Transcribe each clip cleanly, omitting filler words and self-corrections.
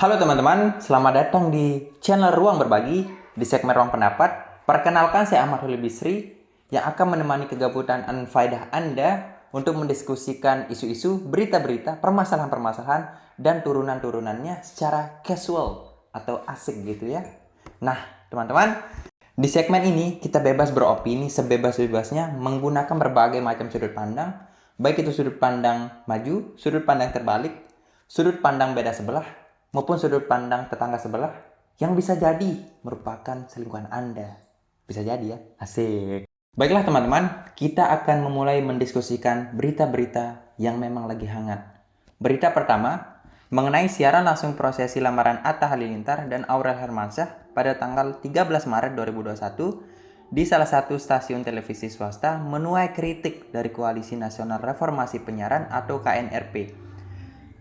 Halo teman-teman, selamat datang di channel Ruang Berbagi. Di segmen Ruang Pendapat, perkenalkan saya Ahmad Huli Bisri yang akan menemani kegabutan anfaedah Anda untuk mendiskusikan isu-isu, berita-berita, permasalahan-permasalahan, dan turunan-turunannya secara casual atau asik gitu ya. Nah, teman-teman, di segmen ini kita bebas beropini sebebas-bebasnya menggunakan berbagai macam sudut pandang, baik itu sudut pandang maju, sudut pandang terbalik, sudut pandang beda sebelah, maupun sudut pandang tetangga sebelah yang bisa jadi merupakan selingkuhan Anda. Bisa jadi ya, asik. Baiklah teman-teman, kita akan memulai mendiskusikan berita-berita yang memang lagi hangat. Berita pertama, mengenai siaran langsung prosesi lamaran Atta Halilintar dan Aurel Hermansyah pada tanggal 13 Maret 2021 di salah satu stasiun televisi swasta menuai kritik dari Koalisi Nasional Reformasi Penyiaran atau KNRP.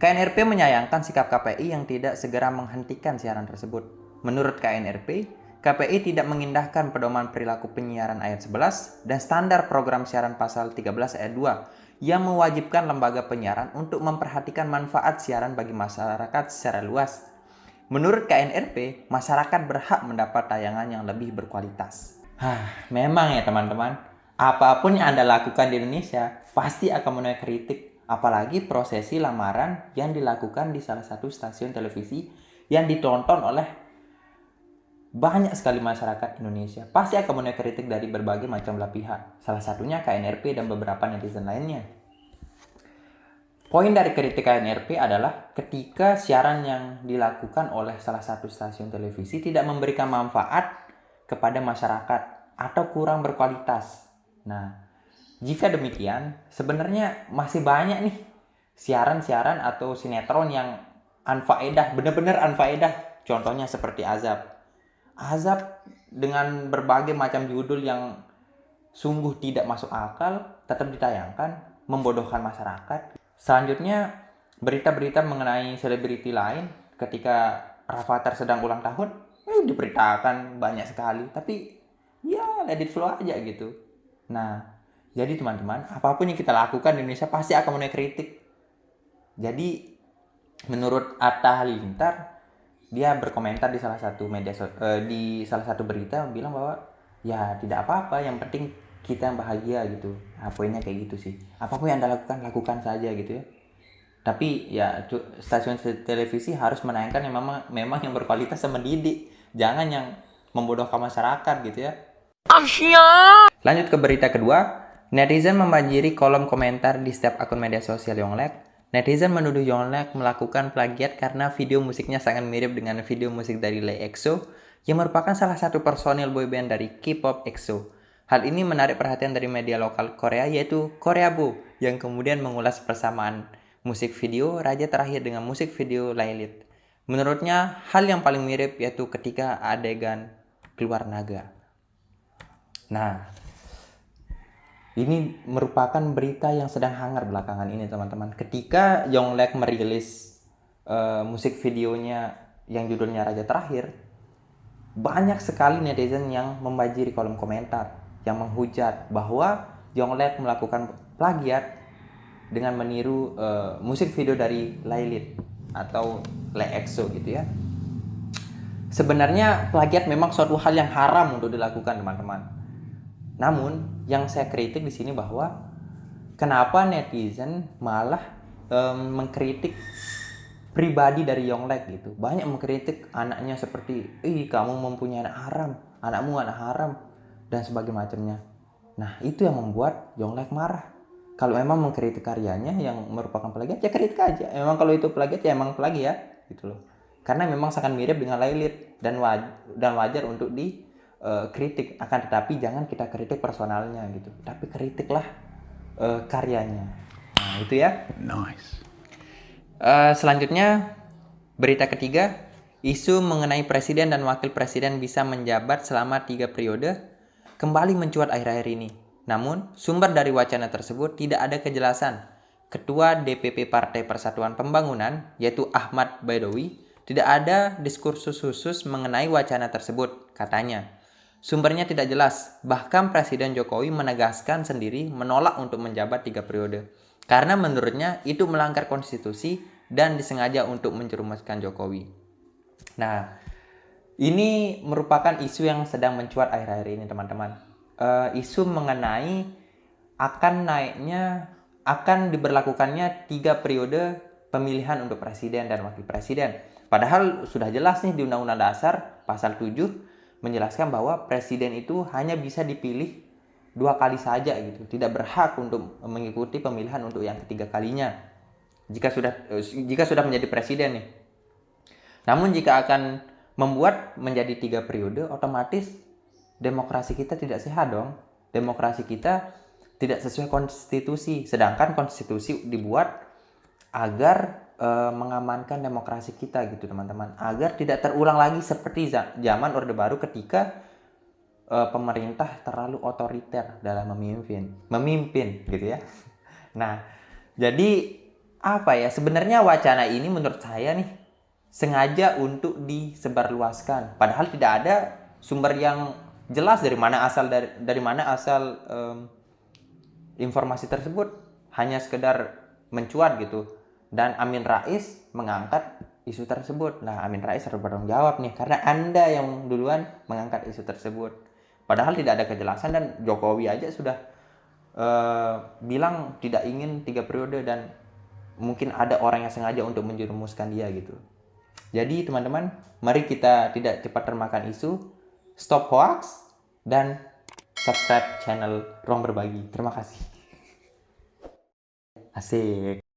KNRP menyayangkan sikap KPI yang tidak segera menghentikan siaran tersebut. Menurut KNRP, KPI tidak mengindahkan pedoman perilaku penyiaran ayat 11 dan standar program siaran pasal 13 ayat 2 yang mewajibkan lembaga penyiaran untuk memperhatikan manfaat siaran bagi masyarakat secara luas. Menurut KNRP, masyarakat berhak mendapat tayangan yang lebih berkualitas. Memang ya teman-teman, apapun yang Anda lakukan di Indonesia pasti akan menuai kritik. Apalagi prosesi lamaran yang dilakukan di salah satu stasiun televisi yang ditonton oleh banyak sekali masyarakat Indonesia. Pasti akan menuai kritik dari berbagai macam belah pihak. Salah satunya KNRP dan beberapa netizen lainnya. Poin dari kritik KNRP adalah ketika siaran yang dilakukan oleh salah satu stasiun televisi tidak memberikan manfaat kepada masyarakat atau kurang berkualitas. Nah, jika demikian, sebenarnya masih banyak nih siaran-siaran atau sinetron yang anfaedah, benar-benar anfaedah. Contohnya seperti Azab. Azab dengan berbagai macam judul yang sungguh tidak masuk akal tetap ditayangkan, membodohkan masyarakat. Selanjutnya, berita-berita mengenai selebriti lain ketika Rafathar sedang ulang tahun, diberitakan banyak sekali. Tapi ya let it flow aja gitu. Nah, jadi teman-teman, apapun yang kita lakukan di Indonesia pasti akan menuai kritik. Jadi menurut Atta Halilintar, dia berkomentar di salah satu di salah satu berita bilang bahwa ya tidak apa-apa, yang penting kita yang bahagia gitu. Nah, poinnya kayak gitu sih. Apapun yang Anda lakukan saja gitu ya. Tapi ya stasiun televisi harus menayangkan yang memang yang berkualitas dan mendidik. Jangan yang membodohkan masyarakat gitu ya. Lanjut ke berita kedua. Netizen membanjiri kolom komentar di setiap akun media sosial Yonglek. Netizen menuduh Yonglek melakukan plagiat karena video musiknya sangat mirip dengan video musik dari Lee EXO yang merupakan salah satu personil boyband dari K-pop EXO. Hal ini menarik perhatian dari media lokal Korea yaitu Koreabo yang kemudian mengulas persamaan musik video Raja Terakhir dengan musik video Lailit. Menurutnya, hal yang paling mirip yaitu ketika adegan keluar naga. Nah, ini merupakan berita yang sedang hangat belakangan ini teman-teman. Ketika Yonglek merilis musik videonya yang judulnya Raja Terakhir, banyak sekali netizen yang membanjiri kolom komentar yang menghujat bahwa Yonglek melakukan plagiat dengan meniru musik video dari Lailit atau Lee EXO gitu ya. Sebenarnya plagiat memang suatu hal yang haram untuk dilakukan teman-teman. Namun yang saya kritik di sini bahwa kenapa netizen malah mengkritik pribadi dari Yonglek gitu. Banyak mengkritik anaknya seperti, kamu mempunyai anak haram, anakmu anak haram dan sebagainya macamnya. Nah, itu yang membuat Yonglek marah. Kalau memang mengkritik karyanya yang merupakan plagiat, ya kritik aja. Memang kalau itu plagiat ya emang plagiat gitu loh. Karena memang sangat mirip dengan Lailit dan wajar untuk kritik. Akan tetapi jangan kita kritik personalnya gitu. Tapi kritiklah karyanya. Nah, itu ya. Nice. Selanjutnya berita ketiga, isu mengenai presiden dan wakil presiden bisa menjabat selama 3 periode kembali mencuat akhir-akhir ini. Namun, sumber dari wacana tersebut tidak ada kejelasan. Ketua DPP Partai Persatuan Pembangunan, yaitu Ahmad Baidowi, tidak ada diskursus khusus mengenai wacana tersebut, katanya. Sumbernya tidak jelas, bahkan Presiden Jokowi menegaskan sendiri menolak untuk menjabat 3 periode. Karena menurutnya itu melanggar konstitusi dan disengaja untuk menjerumuskan Jokowi. Nah, ini merupakan isu yang sedang mencuat akhir-akhir ini, teman-teman. Isu mengenai akan diberlakukannya 3 periode pemilihan untuk presiden dan wakil presiden. Padahal sudah jelas nih di Undang-Undang Dasar pasal 7 menjelaskan bahwa presiden itu hanya bisa dipilih 2 kali saja gitu, tidak berhak untuk mengikuti pemilihan untuk yang ketiga kalinya jika sudah menjadi presiden nih. Namun jika akan membuat menjadi 3 periode, otomatis demokrasi kita tidak sehat dong. Demokrasi kita tidak sesuai konstitusi. Sedangkan konstitusi dibuat agar mengamankan demokrasi kita gitu teman-teman. Agar tidak terulang lagi seperti zaman Orde Baru ketika pemerintah terlalu otoriter dalam memimpin gitu ya. Nah, jadi apa ya, sebenarnya wacana ini menurut saya nih sengaja untuk disebarluaskan, padahal tidak ada sumber yang jelas dari mana asal informasi tersebut, hanya sekedar mencuat gitu. Dan Amin Rais mengangkat isu tersebut. Nah, Amin Rais harus bertanggung jawab nih karena Anda yang duluan mengangkat isu tersebut. Padahal tidak ada kejelasan dan Jokowi aja sudah bilang tidak ingin 3 periode dan mungkin ada orang yang sengaja untuk menjerumuskan dia gitu. Jadi teman-teman, mari kita tidak cepat termakan isu, stop hoax, dan subscribe channel Ruang Berbagi. Terima kasih. Asik.